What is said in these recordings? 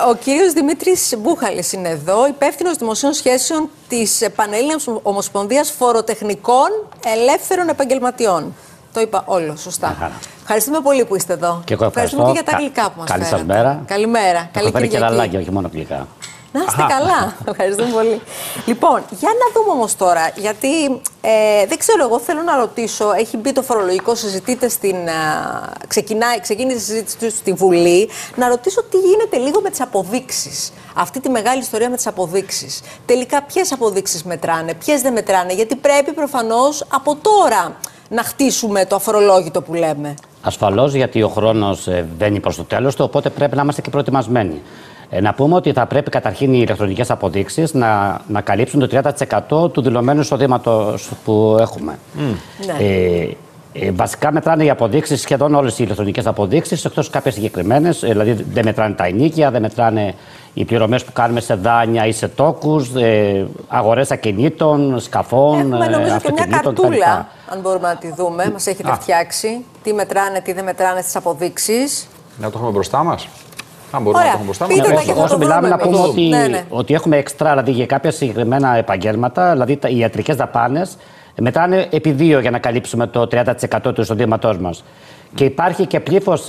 Ο κύριος Δημήτρης Μπούχαλης είναι εδώ, υπεύθυνος δημοσίων σχέσεων της Πανελλήνιας Ομοσπονδίας Φοροτεχνικών Ελεύθερων Επαγγελματιών. Το είπα όλο, σωστά. Ευχαριστούμε πολύ που είστε εδώ. Και εγώ ευχαριστούμε και για τα γλυκά που μας φέρατε. Καλή σας μέρα. Καλημέρα. Καλή Κυριακή. Και λαλάκια, όχι μόνο γλυκά. Να είστε καλά. Ευχαριστούμε πολύ. Λοιπόν, για να δούμε όμως τώρα, γιατί δεν ξέρω, εγώ θέλω να ρωτήσω, έχει μπει το φορολογικό, συζητείτε ξεκίνησε η συζήτηση του στη Βουλή, να ρωτήσω τι γίνεται λίγο με τις αποδείξεις. Αυτή τη μεγάλη ιστορία με τις αποδείξεις. Τελικά ποιες αποδείξεις μετράνε, ποιες δεν μετράνε, γιατί πρέπει προφανώς από τώρα να χτίσουμε το αφορολόγητο που λέμε. Ασφαλώς, γιατί ο χρόνος βαίνει προς το τέλος του, οπότε πρέπει να είμαστε και προετοιμασμένοι. Να πούμε ότι θα πρέπει καταρχήν οι ηλεκτρονικές αποδείξεις να καλύψουν το 30% του δηλωμένου εισοδήματος που έχουμε. Βασικά μετράνε οι αποδείξεις, σχεδόν όλες οι ηλεκτρονικές αποδείξεις, εκτός κάποιες συγκεκριμένες. Δηλαδή δεν μετράνε τα ενοίκια, δεν μετράνε οι πληρωμές που κάνουμε σε δάνεια ή σε τόκους, αγορές ακινήτων, σκαφών. Έχουμε νομίζω και μια καρτούλα, αν μπορούμε να τη δούμε. Μας έχετε φτιάξει. Τι μετράνε, τι δεν μετράνε στις αποδείξεις. Να το έχουμε μπροστά μας. Αν μπορούμε να το έχουμε μπροστά μας. Όσο μιλάμε, να πούμε ότι έχουμε εξτρά, δηλαδή για κάποια συγκεκριμένα επαγγέλματα, δηλαδή οι ιατρικές δαπάνες, μετράνε επί 2 για να καλύψουμε το 30% του εισοδήματός μας. Και υπάρχει και πλήθος,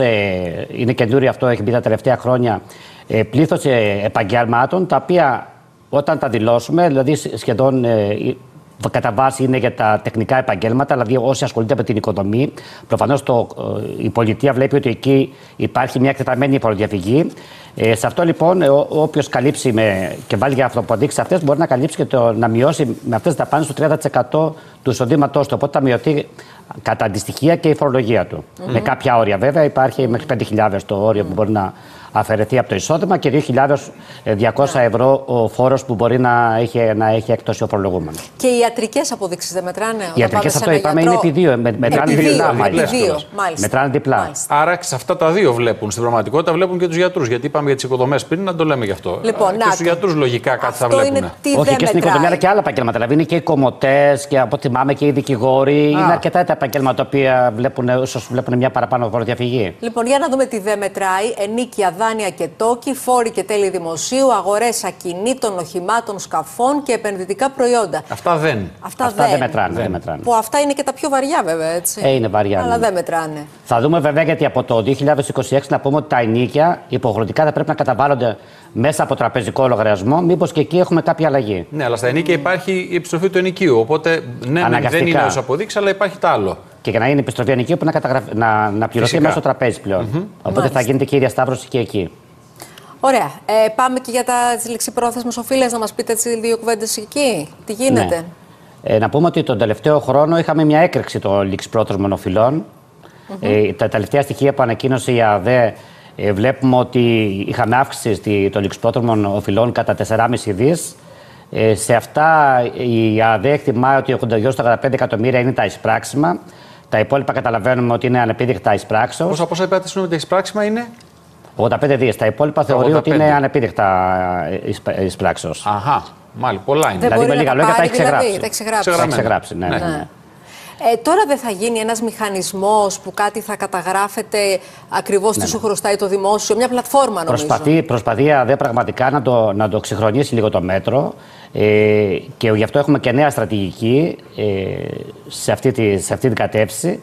είναι καινούριο αυτό, έχει μπει τα τελευταία χρόνια, πλήθος επαγγελμάτων, τα οποία όταν τα δηλώσουμε, δηλαδή σχεδόν κατά βάση είναι για τα τεχνικά επαγγέλματα, δηλαδή όσοι ασχολούνται με την οικοδομή. Προφανώς η πολιτεία βλέπει ότι εκεί υπάρχει μια εκτεταμένη φοροδιαφυγή. Σε αυτό λοιπόν, όποιος καλύψει και βάλει για αυτοποδείξεις αυτές, μπορεί να καλύψει και να μειώσει με αυτές τις δαπάνες το 30% του εισοδήματός του. Οπότε θα μειωθεί κατά αντιστοιχεία και η φορολογία του. Με κάποια όρια βέβαια, υπάρχει μέχρι 5.000 το όριο που μπορεί να αφαιρεθεί από το εισόδημα και 2.200 ευρώ ο φόρος που μπορεί να έχει εκτός ο φορολογούμενος. Και οι ιατρικές αποδείξεις δεν μετράνε? Οι ιατρικές, αυτό είπαμε, είναι επί 2. Μετράνε διπλά. Μετράνε διπλά. Άρα σε αυτά τα δύο βλέπουν. Στην πραγματικότητα βλέπουν και τους γιατρούς. Γιατί είπαμε για τις οικοδομές πριν, να το λέμε γι' αυτό. Λοιπόν, και στους γιατρούς λογικά κάτι θα βλέπουν. Όχι, και στην οικοδομία αλλά και άλλα επαγγέλματα. Δηλαδή είναι και οι κομμωτές και από ό,τι θυμάμαι και οι δικηγόροι. Είναι αρκετά τα επαγγέλματα τα οποία βλέπουν μια παραπάνω φοροδιαφυγή. Λοιπόν, για να δούμε τι δεν μετράει. Ενίκια, δάνεια και τόκοι, φόροι και τέλη δημοσίου, αγορές ακινήτων, οχημάτων, σκαφών και επενδυτικά προϊόντα. Αυτά δεν. Αυτά δεν μετράνε. Που αυτά είναι και τα πιο βαριά, βέβαια, έτσι. Είναι βαριά. Αλλά δεν μετράνε. Θα δούμε βέβαια, γιατί από το 2026 να πούμε ότι τα ενίκια υποχρεωτικά θα πρέπει να καταβάλλονται μέσα από τραπεζικό λογαριασμό. Μήπως και εκεί έχουμε κάποια αλλαγή. Ναι, αλλά στα ενίκια υπάρχει η επιστροφή του ενοικίου. Οπότε ναι, δεν είναι ως αποδείξη, αλλά υπάρχει το άλλο. Και για να είναι η επιστροφή ενοικίου πρέπει να πληρωθεί μέσω τραπέζι πλέον. Οπότε θα γίνεται και η διασταύρωση και εκεί. Ωραία. Πάμε και για τις ληξιπρόθεσμες οφείλες, να μας πείτε έτσι 2 κουβέντες εκεί. Τι γίνεται? Ναι. Να πούμε ότι τον τελευταίο χρόνο είχαμε μια έκρηξη των ληξιπρόθεσμων οφειλών. Τα τελευταία στοιχεία που ανακοίνωσε η ΑΔΕ, βλέπουμε ότι είχαμε αύξηση των ληξιπρόθεσμων οφειλών κατά 4,5 δις. Σε αυτά η ΑΔΕ εκτιμά ότι 82-85 εκατομμύρια είναι τα εισπράξιμα. Τα υπόλοιπα καταλαβαίνουμε ότι είναι ανεπίδειχτα εισπράξεως. Πόσα είπατε ότι τα εισπράξιμα είναι? 85 δις. Τα υπόλοιπα θεωρεί ότι είναι ανεπίδειχτα εισπράξεως. Αχα, μάλιστα, πολλά είναι. Δηλαδή με λίγα λόγια τα έχει ξεγράψει. Ναι. Τώρα δεν θα γίνει ένας μηχανισμός που κάτι θα καταγράφεται ακριβώς τι σου χρωστάει το δημόσιο, μια πλατφόρμα νομίζω? Προσπαθεί η ΑΔΕ πραγματικά να το ξεχρονίσει λίγο το μέτρο και γι' αυτό έχουμε και νέα στρατηγική σε αυτή την κατεύθυνση.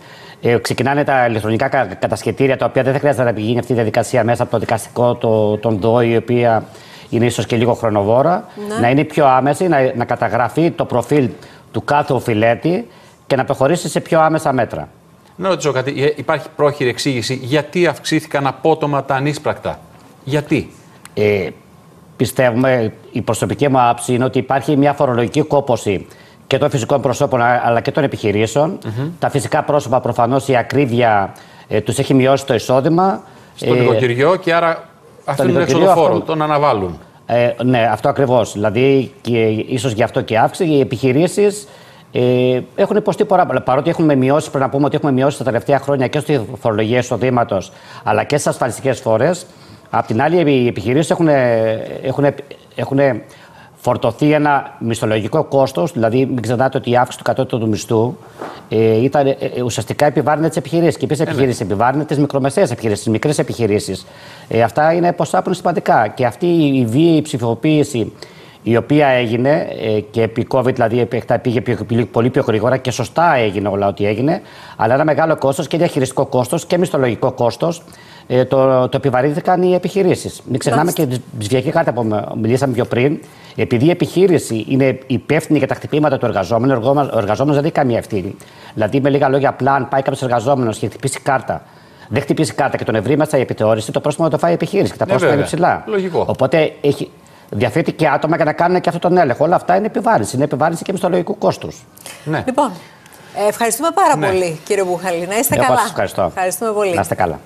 Ξεκινάνε τα ηλεκτρονικά κατασχετήρια, τα οποία δεν θα χρειάζεται να πηγαίνει αυτή η διαδικασία μέσα από το δικαστικό, τον ΔΟΗ, η οποία είναι ίσως και λίγο χρονοβόρα. Να είναι πιο άμεση, να καταγραφεί το προφίλ του κάθε οφειλέτη και να προχωρήσει σε πιο άμεσα μέτρα. Να ρωτήσω κάτι. Υπάρχει πρόχειρη εξήγηση γιατί αυξήθηκαν απότομα τα ανίσπρακτα? Γιατί? Πιστεύουμε, η προσωπική μου άποψη είναι ότι υπάρχει μια φορολογική κόπωση και των φυσικών προσώπων αλλά και των επιχειρήσεων. Τα φυσικά πρόσωπα, προφανώς η ακρίβεια τους έχει μειώσει το εισόδημα. Στο νοικοκυριό και άρα αφήνουν έξω το φόρο, τον αναβάλουν. Ναι, αυτό ακριβώς. Δηλαδή, και ίσως γι' αυτό και αύξηση. Οι επιχειρήσεις έχουν υποστεί παρότι έχουμε μειώσει, πρέπει να πούμε ότι έχουμε μειώσει τα τελευταία χρόνια και στη φορολογία εισοδήματος αλλά και στις ασφαλιστικές φόρες. Απ' την άλλη, οι επιχειρήσεις έχουν φορτωθεί ένα μισθολογικό κόστος, δηλαδή μην ξεχνάτε ότι η αύξηση του κατώτατου μισθού ουσιαστικά επιβάρυνε τις επιχειρήσεις. Και οι επιχειρήσεις επιβάρυνε τις μικρομεσαίες επιχειρήσεις, τις μικρές επιχειρήσεις. Αυτά είναι ποσά που είναι σημαντικά. Και αυτή η βίαιη ψηφιοποίηση η οποία έγινε και επί COVID, δηλαδή πήγε πολύ πιο γρήγορα και σωστά έγινε όλα ό,τι έγινε, αλλά ένα μεγάλο κόστος και διαχειριστικό κόστος και μισθολογικό κόστος το επιβαρύνθηκαν οι επιχειρήσεις. Μην ξεχνάμε και τη ψηφιακή κάρτα που μιλήσαμε πιο πριν, επειδή η επιχείρηση είναι υπεύθυνη για τα χτυπήματα του εργαζόμενου, ο εργαζόμενος δεν έχει καμία ευθύνη. Δηλαδή, με λίγα λόγια, απλά αν πάει κάποιος εργαζόμενος και χτυπήσει κάρτα, δεν χτυπήσει κάρτα και τον ευρύ μέσα η επιθεώρηση, το πρόστιμο το φάει η επιχείρηση και τα πρόστιμα είναι υψηλά. Λογικό. Οπότε διαθέτει και άτομα για να κάνουν και αυτόν τον έλεγχο. Όλα αυτά είναι επιβάρυνση. Είναι επιβάρυνση και μισθολογικού κόστους. Ναι. Λοιπόν, ευχαριστούμε πάρα πολύ, κύριε Μπουχαλή. Να είστε καλά. Ευχαριστώ. Ευχαριστούμε πολύ. Να είστε καλά.